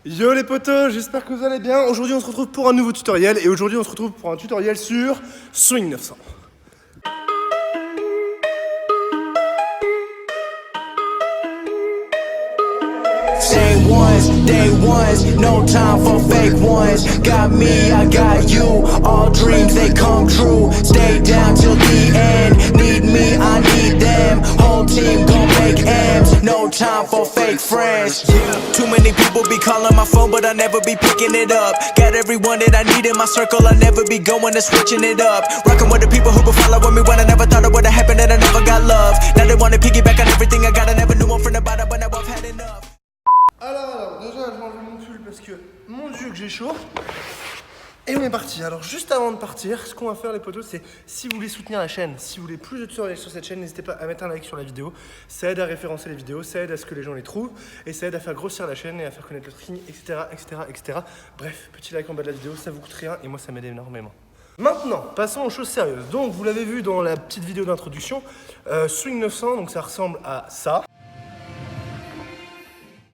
Yo les potos, j'espère que vous allez bien. Aujourd'hui on se retrouve pour un nouveau tutoriel et aujourd'hui on se retrouve pour un tutoriel sur Swing 900. Day ones, no time for fake ones. Got me, I got you. All dreams they come true. Stay down till the end. Need me, I need them. Whole team gon' make M's. No time for fake friends. Too many people be calling my phone, but I never be picking it up. Got everyone that I need in my circle. I never be going and switching it up. Rocking with the people who been following me when I never thought it would've happened, that I never got love. Now they wanna piggyback on everything I got. I never knew one from the bottom, but now I've had enough. Alors, déjà je vais enlever mon pull parce que mon dieu que j'ai chaud. Et on est parti. Alors juste avant de partir, ce qu'on va faire les potos, c'est si vous voulez soutenir la chaîne, si vous voulez plus de tutoriels sur cette chaîne, n'hésitez pas à mettre un like sur la vidéo. Ça aide à référencer les vidéos, ça aide à ce que les gens les trouvent et ça aide à faire grossir la chaîne et à faire connaître le tricking, etc. Bref, petit like en bas de la vidéo, ça vous coûte rien et moi ça m'aide énormément. Maintenant, passons aux choses sérieuses. Donc vous l'avez vu dans la petite vidéo d'introduction, Swing 900, donc ça ressemble à ça.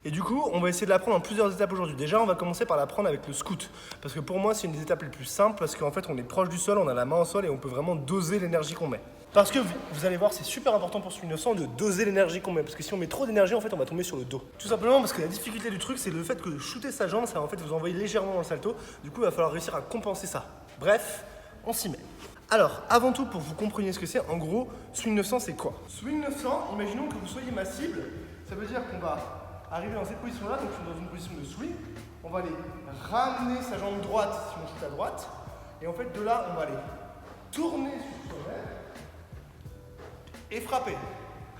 Et du coup, on va essayer de l'apprendre en plusieurs étapes aujourd'hui. Déjà, on va commencer par l'apprendre avec le scoot. Parce que pour moi, c'est une des étapes les plus simples parce qu'en fait, on est proche du sol, on a la main au sol et on peut vraiment doser l'énergie qu'on met. Parce que vous allez voir, c'est super important pour Swing 900 de doser l'énergie qu'on met. Parce que si on met trop d'énergie, en fait, on va tomber sur le dos. Tout simplement parce que la difficulté du truc, c'est le fait que de shooter sa jambe, ça va en fait vous envoyer légèrement dans le salto. Du coup, il va falloir réussir à compenser ça. Bref, on s'y met. Alors, avant tout, pour que vous compreniez ce que c'est, en gros, Swing 900, c'est quoi? Swing 900, imaginons que vous soyez ma cible. Ça veut dire qu'on va arriver dans cette position là, donc je suis dans une position de swing, on va aller ramener sa jambe droite si on shoot à droite, et en fait de là on va aller tourner sur soi-même et frapper.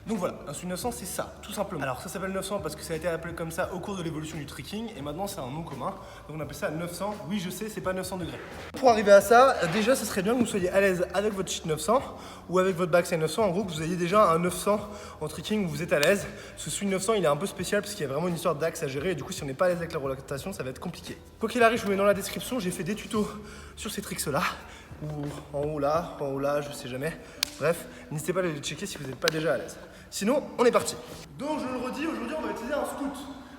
Donc voilà, un swing 900 c'est ça, tout simplement. Alors ça s'appelle 900 parce que ça a été appelé comme ça au cours de l'évolution du tricking, et maintenant c'est un nom commun, donc on appelle ça 900, oui je sais c'est pas 900 degrés. Pour arriver à ça, déjà ce serait bien que vous soyez à l'aise avec votre cheat 900, ou avec votre backside 900, en gros que vous ayez déjà un 900 en tricking où vous êtes à l'aise. Ce swing 900 il est un peu spécial parce qu'il y a vraiment une histoire d'axe à gérer, et du coup si on n'est pas à l'aise avec la rotation ça va être compliqué. Quoi qu'il arrive, je vous mets dans la description, j'ai fait des tutos sur ces tricks là, ou en haut là, je sais jamais. Bref, n'hésitez pas à les checker si vous n'êtes pas déjà à l'aise. Sinon, on est parti. Donc je le redis, aujourd'hui on va utiliser un scoot.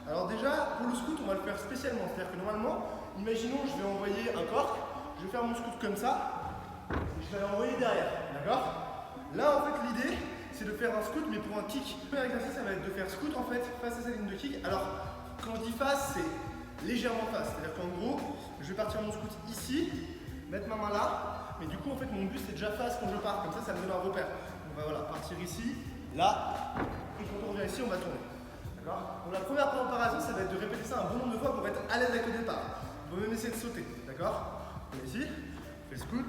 Alors déjà, pour le scoot, on va le faire spécialement. C'est-à-dire que normalement, imaginons je vais envoyer un cork, je vais faire mon scoot comme ça, et je vais l'envoyer derrière, d'accord? Là en fait l'idée, c'est de faire un scoot mais pour un kick. Le premier exercice, ça va être de faire scoot en fait face à sa ligne de kick. Alors, quand je dis face, c'est légèrement face. C'est-à-dire qu'en gros, je vais partir mon scoot ici, mettre ma main là, mais du coup en fait mon but c'est déjà face quand je pars, comme ça me donne un repère. On va voilà, partir ici, là, et quand on revient ici on va tourner. D'accord? Donc la première préparation ça va être de répéter ça un bon nombre de fois pour être à l'aise avec le départ. On peut même essayer de sauter, d'accord? On est ici, on fait scoot.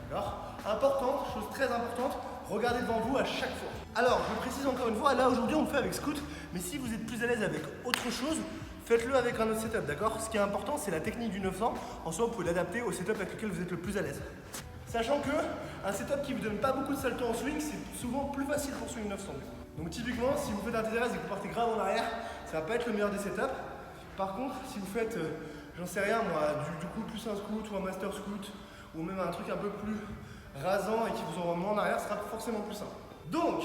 D'accord? Importante, chose très importante, regardez devant vous à chaque fois. Alors je précise encore une fois, là aujourd'hui on le fait avec scoot, mais si vous êtes plus à l'aise avec autre chose, faites-le avec un autre setup, d'accord? Ce qui est important, c'est la technique du 900. En soi, vous pouvez l'adapter au setup avec lequel vous êtes le plus à l'aise. Sachant que un setup qui vous donne pas beaucoup de salto en swing, c'est souvent plus facile pour swing 900. Donc typiquement, si vous faites un TDRS et que vous partez grave en arrière, ça va pas être le meilleur des setups. Par contre, si vous faites, j'en sais rien moi, du coup plus un scoot ou un master scoot, ou même un truc un peu plus rasant et qui vous envoie moins en arrière, ce sera forcément plus simple. Donc,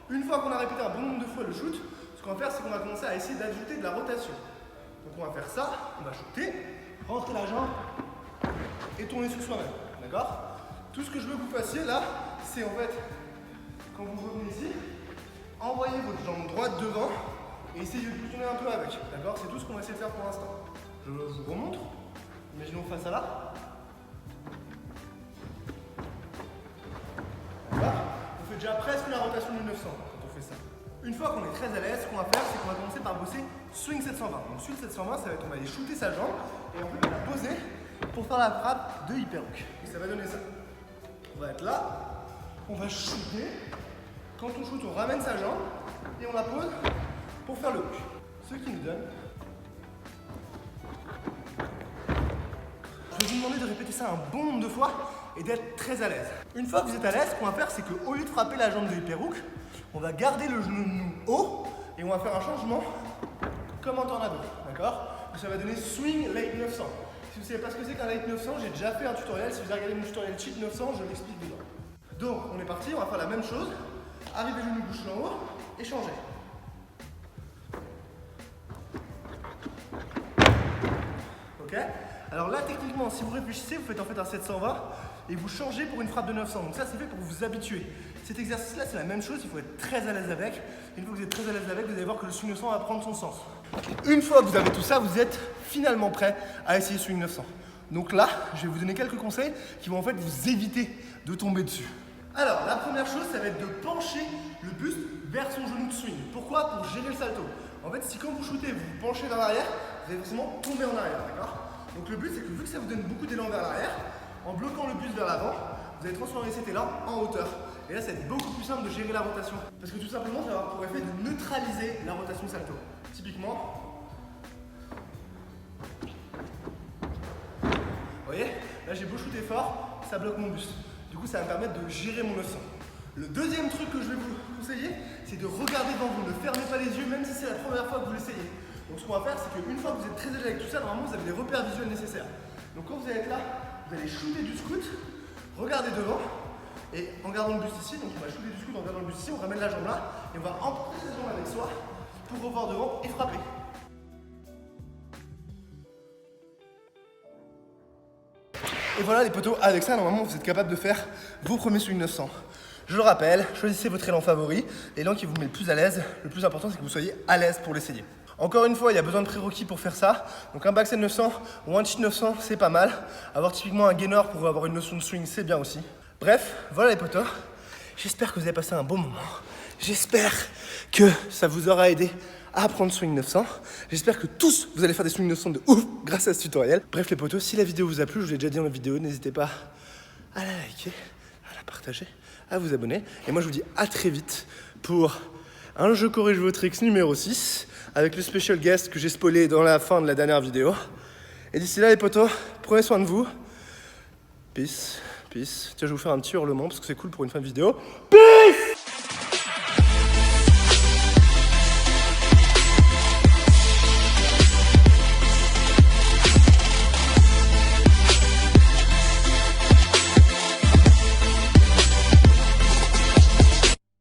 une fois qu'on a répété un bon nombre de fois le shoot, ce qu'on va faire, c'est qu'on va commencer à essayer d'ajouter de la rotation. Donc on va faire ça, on va shooter, rentrer la jambe et tourner sur soi-même, d'accord? Tout ce que je veux que vous fassiez là, c'est en fait, quand vous revenez ici, envoyez votre jambe droite devant et essayez de tourner un peu avec, d'accord? C'est tout ce qu'on va essayer de faire pour l'instant. Je vous remontre, imaginons face à là. Voilà, on fait déjà presque la rotation du 900 quand on fait ça. Une fois qu'on est très à l'aise, ce qu'on va faire, c'est qu'on va commencer par bosser swing 720. Donc swing 720, ça va être, on va aller shooter sa jambe et on va la poser pour faire la frappe de hyper hook. Et ça va donner ça. On va être là, on va shooter. Quand on shoot, on ramène sa jambe et on la pose pour faire le hook. Ce qui nous donne. Je vais vous demander de répéter ça un bon nombre de fois et d'être très à l'aise. Une fois que vous êtes à l'aise, ce qu'on va faire, c'est qu'au lieu de frapper la jambe de hyper hook, on va garder le genou haut et on va faire un changement comme en tornado, d'accord? Ça va donner swing late 900. Si vous ne savez pas ce que c'est qu'un late 900, j'ai déjà fait un tutoriel. Si vous avez regardé mon tutoriel cheat 900, je l'explique dedans. Donc on est parti, on va faire la même chose. Arriver genou bouche en haut et changer. Ok. Alors là, techniquement, si vous réfléchissez, vous faites en fait un 720 et vous changez pour une frappe de 900. Donc ça, c'est fait pour vous habituer. Cet exercice-là, c'est la même chose, il faut être très à l'aise avec. Une fois que vous êtes très à l'aise avec, vous allez voir que le swing 900 va prendre son sens. Une fois que vous avez tout ça, vous êtes finalement prêt à essayer swing 900. Donc là, je vais vous donner quelques conseils qui vont en fait vous éviter de tomber dessus. Alors, la première chose, ça va être de pencher le buste vers son genou de swing. Pourquoi? Pour gérer le salto. En fait, si quand vous shootez, vous vous penchez vers l'arrière, vous allez forcément tomber en arrière, d'accord? Donc le but, c'est que vu que ça vous donne beaucoup d'élan vers l'arrière, en bloquant le buste vers l'avant, vous allez transformer cet élan en hauteur. Et là, ça va être beaucoup plus simple de gérer la rotation. Parce que tout simplement, ça va avoir pour effet de neutraliser la rotation salto. Typiquement, vous voyez, là j'ai beau shooter fort, ça bloque mon buste. Du coup, ça va me permettre de gérer mon 900. Le deuxième truc que je vais vous conseiller, c'est de regarder devant vous. Ne fermez pas les yeux, même si c'est la première fois que vous l'essayez. Donc ce qu'on va faire, c'est qu'une fois que vous êtes très à l'aise avec tout ça, normalement vous avez les repères visuels nécessaires. Donc quand vous allez être là, vous allez shooter du scoot, regardez devant, et en gardant le buste ici, donc on va shooter du scoot en gardant le buste ici, on ramène la jambe là, et on va emporter cette jambe avec soi pour revoir devant et frapper. Et voilà les potos, avec ça normalement vous êtes capable de faire vos premiers swing 900. Je le rappelle, choisissez votre élan favori, l'élan qui vous met le plus à l'aise. Le plus important c'est que vous soyez à l'aise pour l'essayer. Encore une fois, il y a besoin de prérequis pour faire ça. Donc un backside 900 ou un cheat 900, c'est pas mal. Avoir typiquement un gainer pour avoir une notion de swing, c'est bien aussi. Bref, voilà les potos. J'espère que vous avez passé un bon moment. J'espère que ça vous aura aidé à apprendre swing 900. J'espère que tous, vous allez faire des swing 900 de ouf grâce à ce tutoriel. Bref les potos, si la vidéo vous a plu, je vous l'ai déjà dit dans la vidéo, n'hésitez pas à la liker, à la partager, à vous abonner. Et moi je vous dis à très vite pour un jeu corrige vos tricks numéro 6 avec le special guest que j'ai spoilé dans la fin de la dernière vidéo. Et d'ici là les potos, prenez soin de vous. Peace, peace. Tiens, je vais vous faire un petit hurlement parce que c'est cool pour une fin de vidéo. Peace!